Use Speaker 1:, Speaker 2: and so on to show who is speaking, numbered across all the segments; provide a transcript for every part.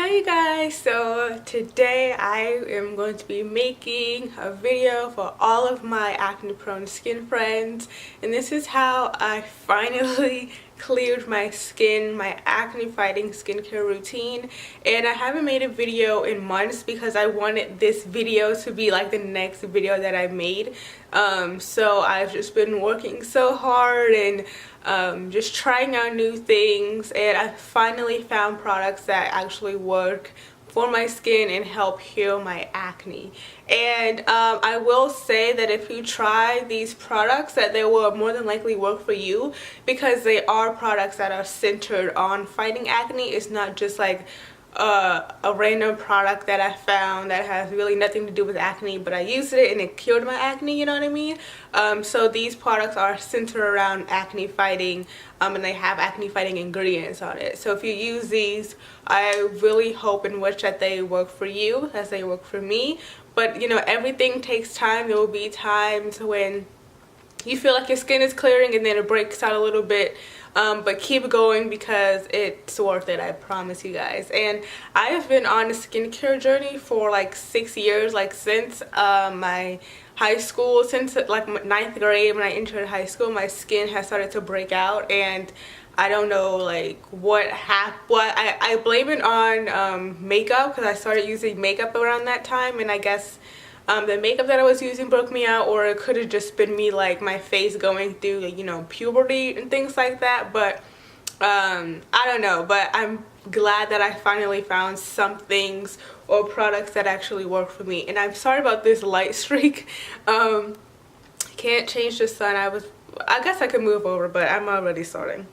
Speaker 1: Hi you guys, so today I am going to be making a video for all of my acne prone skin friends, and this is how I finally cleared my skin, my acne fighting skincare routine. And I haven't made a video in months because I wanted this video to be like the next video that I made. So I've just been working so hard and just trying out new things, and I finally found products that actually work for my skin and help heal my acne. And I will say that if you try these products, that they will more than likely work for you, because they are products that are centered on fighting acne. It's not just like a random product that I found that has really nothing to do with acne, but I used it and it cured my acne, you know what I mean? So these products are centered around acne fighting, and they have acne fighting ingredients on it. So if you use these, I really hope and wish that they work for you as they work for me. But you know, everything takes time. There will be times when you feel like your skin is clearing and then it breaks out a little bit, but keep going because it's worth it, I promise you guys. And I have been on a skincare journey for like 6 years, like since my high school, since like 9th grade. When I entered high school, my skin has started to break out, and I don't know like what happened. Well, I blame it on makeup, because I started using makeup around that time, and I guess the makeup that I was using broke me out, or it could have just been me, like my face going through, you know, puberty and things like that. But I don't know, but I'm glad that I finally found some things or products that actually work for me. And I'm sorry about this light streak. Can't change the sun. I guess I could move over, but I'm already starting.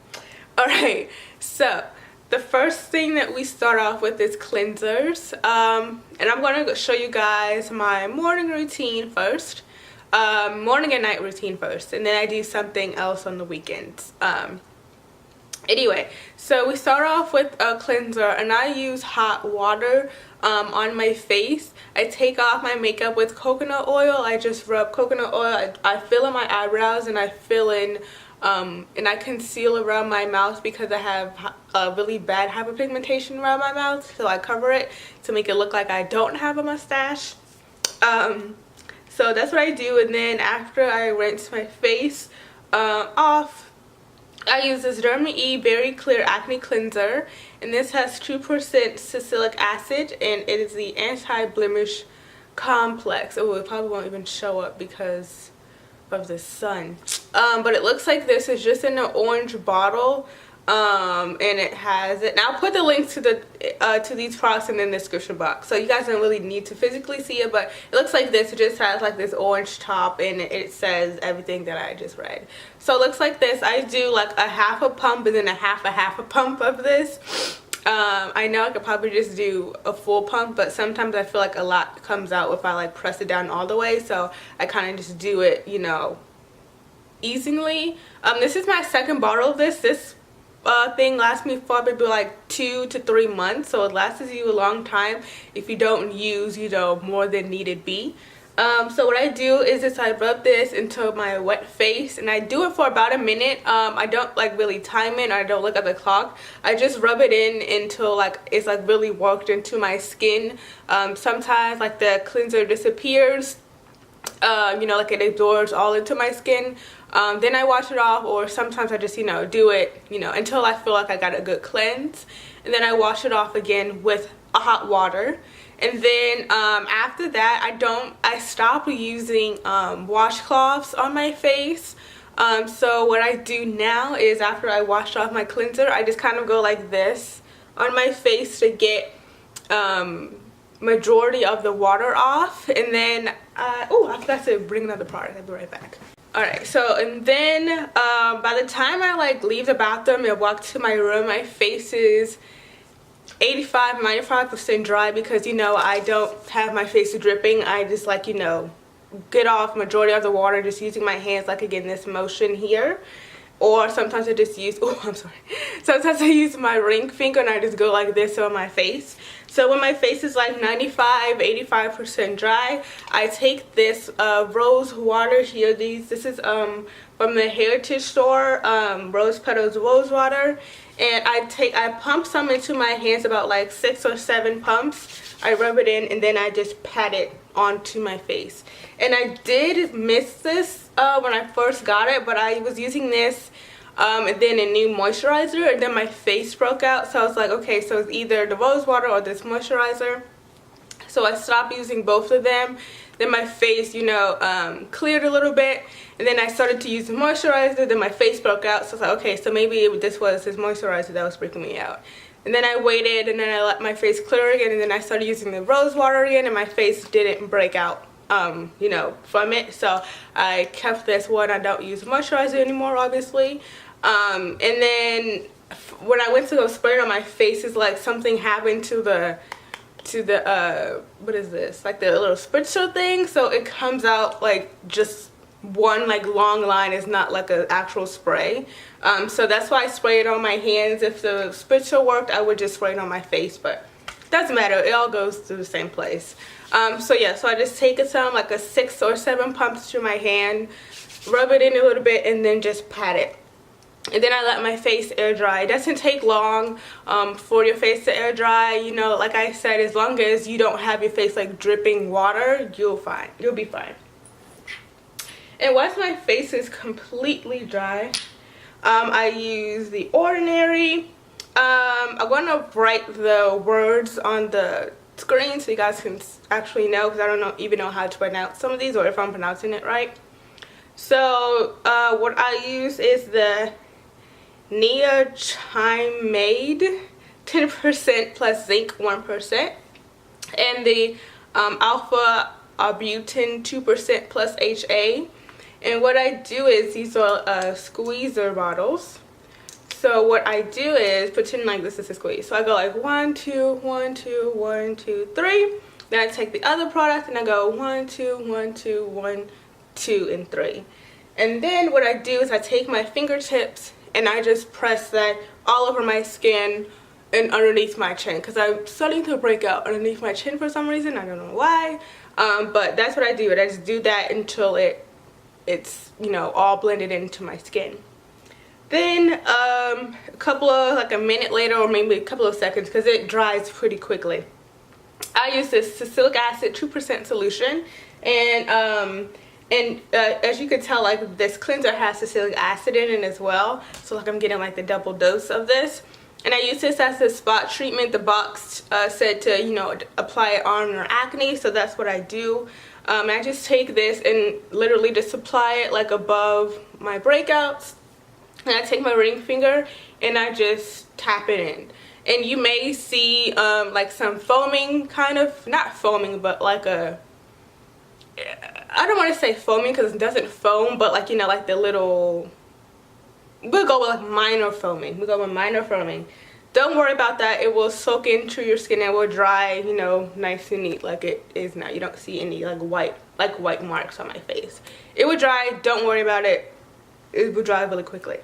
Speaker 1: Alright, so the first thing that we start off with is cleansers, and I'm going to show you guys my morning routine first, morning and night routine first, and then I do something else on the weekends. Anyway, so we start off with a cleanser, and I use hot water on my face. I take off my makeup with coconut oil. I just rub coconut oil. I fill in my eyebrows, and I fill in and I conceal around my mouth because I have really bad hyperpigmentation around my mouth, so I cover it to make it look like I don't have a mustache. So that's what I do. And then after I rinse my face off, I use this Derma-E Berry Clear Acne Cleanser, and this has 2% salicylic acid, and it is the anti-blemish complex. Oh, it probably won't even show up because of the sun, but it looks like this. Is just in an orange bottle, and it has it. Now I'll put the links to these products in the description box, so you guys don't really need to physically see it, but it looks like this. It just has like this orange top, and it says everything that I just read. So it looks like this. I do like a half a pump and then a half a pump of this. I know I could probably just do a full pump, but sometimes I feel like a lot comes out if I like press it down all the way, so I kind of just do it, you know, easily. This is my second bottle of this. This thing lasts me for maybe like 2 to 3 months, so it lasts you a long time if you don't use, you know, more than needed be. So what I do is I rub this into my wet face, and I do it for about a minute. I don't like really time it, or I don't look at the clock. I just rub it in until like it's like really worked into my skin. Sometimes like the cleanser disappears, you know, like it absorbs all into my skin. Then I wash it off, or sometimes I just, you know, do it, you know, until I feel like I got a good cleanse, and then I wash it off again with a hot water. And then after that, I stop using washcloths on my face. So what I do now is, after I wash off my cleanser, I just kind of go like this on my face to get majority of the water off. And then oh, I forgot to bring another product. I'll be right back. Alright, so and then by the time I like leave the bathroom and walk to my room, my face is 85-95% dry, because, you know, I don't have my face dripping. I just like, you know, get off majority of the water just using my hands, like again this motion here. or sometimes I just use, oh, I'm sorry, sometimes I use my ring finger and I just go like this on my face. So when my face is like 95-85% dry, I take this rose water here. This is from the Heritage store, Rose Petals Rose Water, and I pump some into my hands, about like 6 or 7 pumps. I rub it in and then I just pat it onto my face. And I did miss this when I first got it, but I was using this and then a new moisturizer, and then my face broke out. So I was like, okay, so it's either the rose water or this moisturizer. So I stopped using both of them. Then my face, you know, cleared a little bit, and then I started to use the moisturizer. Then my face broke out. So I was like, okay, so maybe this was this moisturizer that was breaking me out. And then I waited, and then I let my face clear again, and then I started using the rose water again, and my face didn't break out, you know, from it. So I kept this one. I don't use moisturizer anymore, obviously. And then when I went to go spray it on my face, it's like something happened to the what is this, like the little spritzer thing, so it comes out like just one like long line. Is not like an actual spray. So that's why I spray it on my hands. If the spritzer worked, I would just spray it on my face, but it doesn't matter, it all goes to the same place. So yeah, so I just take some like a 6 or 7 pumps to my hand, rub it in a little bit, and then just pat it. And then I let my face air dry. It doesn't take long for your face to air dry. You know, like I said, as long as you don't have your face like dripping water, you'll be fine. And once my face is completely dry, I use the Ordinary. I'm going to write the words on the screen so you guys can actually know, because I don't even know how to pronounce some of these, or if I'm pronouncing it right. So what I use is the Niacinamide 10% plus zinc 1%, and the alpha arbutin 2% plus HA. And what I do is, these are squeezer bottles. So what I do is pretend like this is a squeeze. So I go like 1, 2, 1, 2, 1, 2, 3. Then I take the other product and I go 1, 2, 1, 2, 1, 2, and 3. And then what I do is I take my fingertips and I just press that all over my skin and underneath my chin, because I'm starting to break out underneath my chin for some reason. I don't know why, but that's what I do. I just do that until it's you know, all blended into my skin. Then a couple of, like a minute later, or maybe a couple of seconds, because it dries pretty quickly, I use this salicylic acid 2% solution, and as you can tell, like this cleanser has salicylic acid in it as well, so like I'm getting like the double dose of this. And I use this as a spot treatment. The box said to, you know, apply it on your acne, so that's what I do. I just take this and literally just apply it like above my breakouts, and I take my ring finger and I just tap it in. And you may see like some foaming, kind of, not foaming, but like a, I don't want to say foaming because it doesn't foam, but like, you know, like the little, we'll go with like minor foaming. We'll go with minor foaming. Don't worry about that. It will soak into your skin and will dry, you know, nice and neat like it is now. You don't see any like white marks on my face. It will dry. Don't worry about it. It will dry really quickly.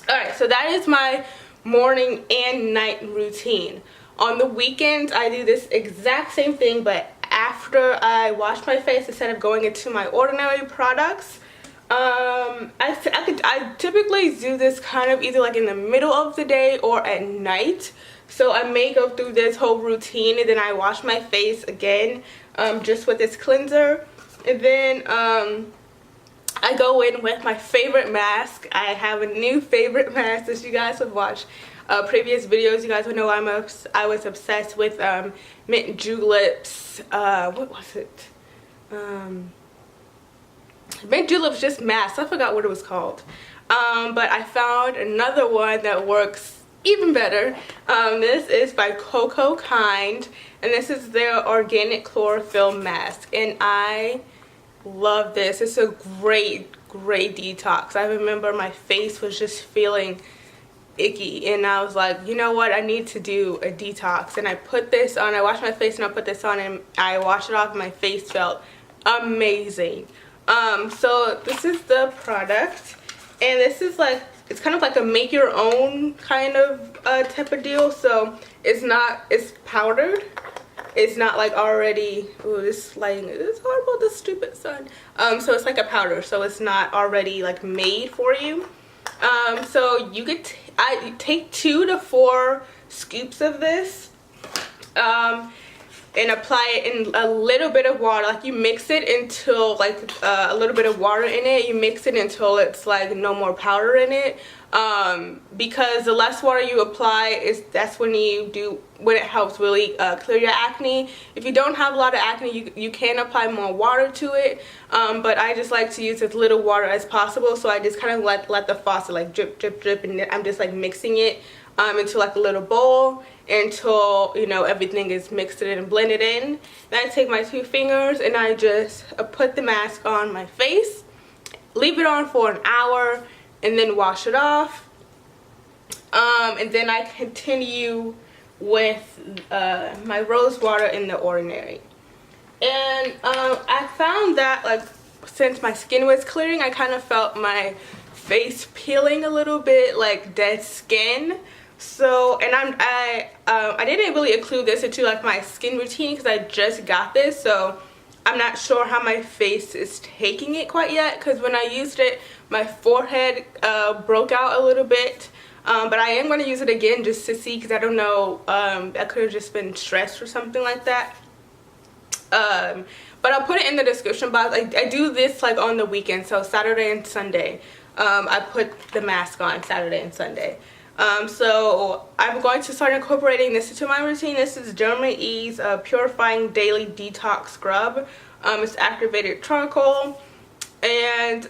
Speaker 1: Alright, so that is my morning and night routine. On the weekends, I do this exact same thing, but after I wash my face, instead of going into my Ordinary products, I typically do this kind of either like in the middle of the day or at night. So I may go through this whole routine and then I wash my face again just with this cleanser. And then I go in with my favorite mask. I have a new favorite mask. As you guys have watched previous videos, you guys will know I was obsessed with Mint Julep's, what was it? Mint Julep's just mask. I forgot what it was called. But I found another one that works even better. This is by Coco Kind, and this is their organic chlorophyll mask, and I love this. It's a great detox. I remember my face was just feeling icky, and I was like, you know what, I need to do a detox. And I put this on. I washed my face and I put this on, and I washed it off and my face felt amazing. So this is the product, And this is like, it's kind of like a make your own kind of type of deal. So it's powdered. It's not like already, ooh, this lighting is horrible, this stupid sun. So it's like a powder, so it's not already like made for you. So you could, I take 2 to 4 scoops of this, and apply it in a little bit of water. Like you mix it until like a little bit of water in it. You mix it until it's like no more powder in it. Because the less water you apply, that's when it helps really clear your acne. If you don't have a lot of acne, you can apply more water to it, but I just like to use as little water as possible. So I just kind of let the faucet like drip drip drip, and I'm just like mixing it into like a little bowl until, you know, everything is mixed in and blended in. Then I take my 2 fingers and I just put the mask on my face, leave it on for an hour, and then wash it off. And then I continue with my rose water in The Ordinary. And I found that, like, since my skin was clearing, I kind of felt my face peeling a little bit, like dead skin. So, and I didn't really include this into like my skin routine because I just got this, so I'm not sure how my face is taking it quite yet, because when I used it, my forehead broke out a little bit. But I am going to use it again just to see, because I don't know, I could have just been stressed or something like that. But I'll put it in the description box. I do this like on the weekend, so Saturday and Sunday. I put the mask on Saturday and Sunday. So I'm going to start incorporating this into my routine. This is JoyfulAye's Purifying Daily Detox Scrub. It's activated charcoal. And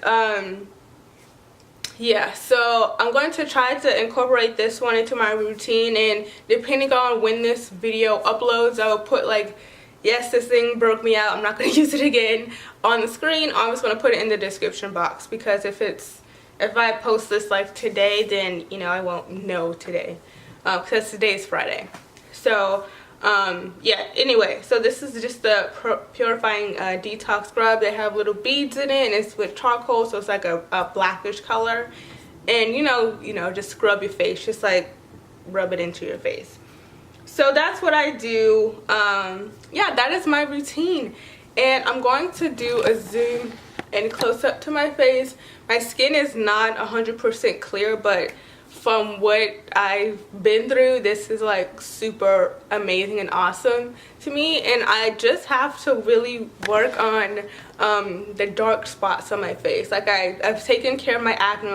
Speaker 1: yeah, so I'm going to try to incorporate this one into my routine, and depending on when this video uploads, I will put like, yes, this thing broke me out, I'm not going to use it again, on the screen. I'm just going to put it in the description box, because if I post this like today, then, you know, I won't know today, because today is Friday. So yeah, anyway, so this is just the purifying detox scrub. They have little beads in it, and it's with charcoal, so it's like a blackish color. And you know, just scrub your face, just like rub it into your face. So that's what I do. Yeah, that is my routine. And I'm going to do a zoom and close up to my face. My skin is not 100% clear, but from what I've been through, this is like super amazing and awesome to me. And I just have to really work on the dark spots on my face. Like I've taken care of my acne,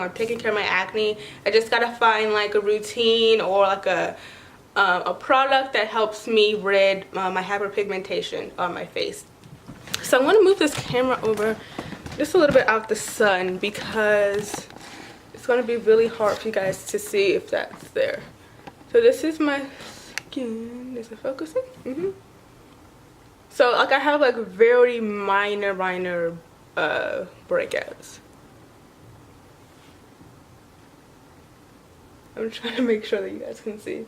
Speaker 1: I just gotta find like a routine or like a product that helps me rid my hyperpigmentation on my face. So I want to move this camera over just a little bit out the sun, because it's going to be really hard for you guys to see if that's there. So this is my skin. Is it focusing? So like I have like very minor breakouts. I'm trying to make sure that you guys can see,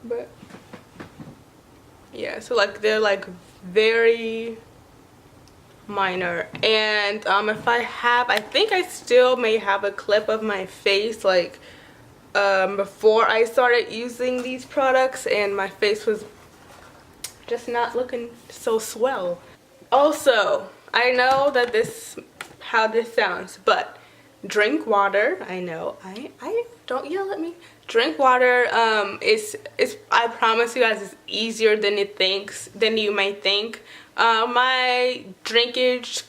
Speaker 1: but yeah, so like they're like very minor. And if I think I still may have a clip of my face like before I started using these products, and my face was just not looking so swell. Also, I know that how this sounds, but drink water. I know, I don't yell at me. Drink water. I promise you guys, it's easier than you might think. My drinks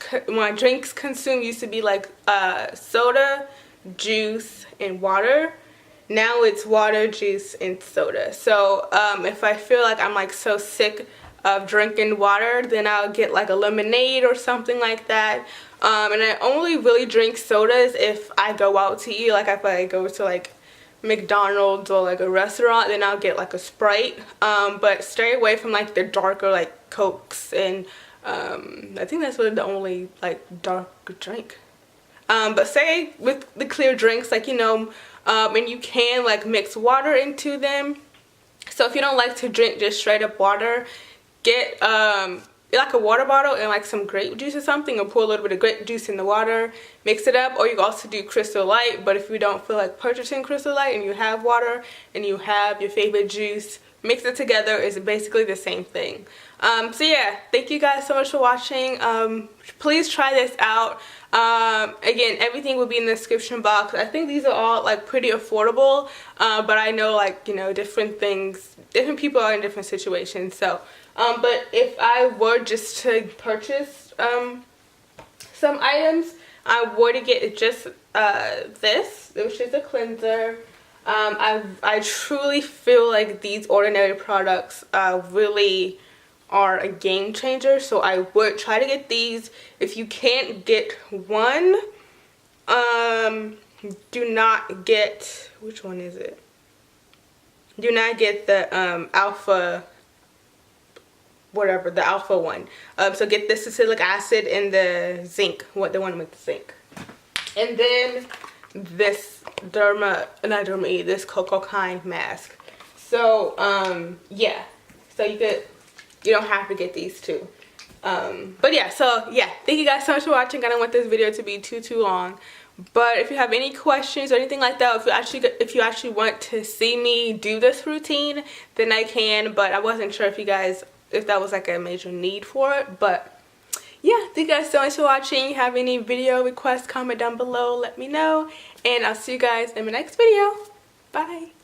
Speaker 1: consumed used to be like soda, juice, and water. Now it's water, juice, and soda. So if I feel like I'm like so sick of drinking water, then I'll get like a lemonade or something like that. And I only really drink sodas if I go out to eat. Like if I go to like McDonald's or like a restaurant, then I'll get like a Sprite. But stay away from like the darker like Cokes, and I think that's really the only like dark drink. But say with the clear drinks, like, you know, and you can like mix water into them. So if you don't like to drink just straight up water, get like a water bottle and like some grape juice or something, or pour a little bit of grape juice in the water, mix it up. Or you can also do Crystal Light, but if you don't feel like purchasing Crystal Light and you have water and you have your favorite juice, mix it together. It's basically the same thing. So yeah, thank you guys so much for watching. Please try this out. Again, everything will be in the description box. I think these are all like pretty affordable, but I know, like, you know, different people are in different situations. So but if I were just to purchase some items, I would get just this, which is a cleanser. I truly feel like these Ordinary products really are a game changer, so I would try to get these. If you can't get one, do not get, which one is it? Do not get the alpha, whatever, the alpha one. So get the salicylic acid and the zinc, the one with the zinc. And then this this Cocoa Kind mask. So yeah, so you don't have to get these two. But yeah, so yeah, thank you guys so much for watching. I don't want this video to be too long. But if you have any questions or anything like that, if you actually want to see me do this routine, then I can. But I wasn't sure if that was like a major need for it. But yeah, thank you guys so much for watching. If you have any video requests, comment down below, let me know. And I'll see you guys in my next video. Bye.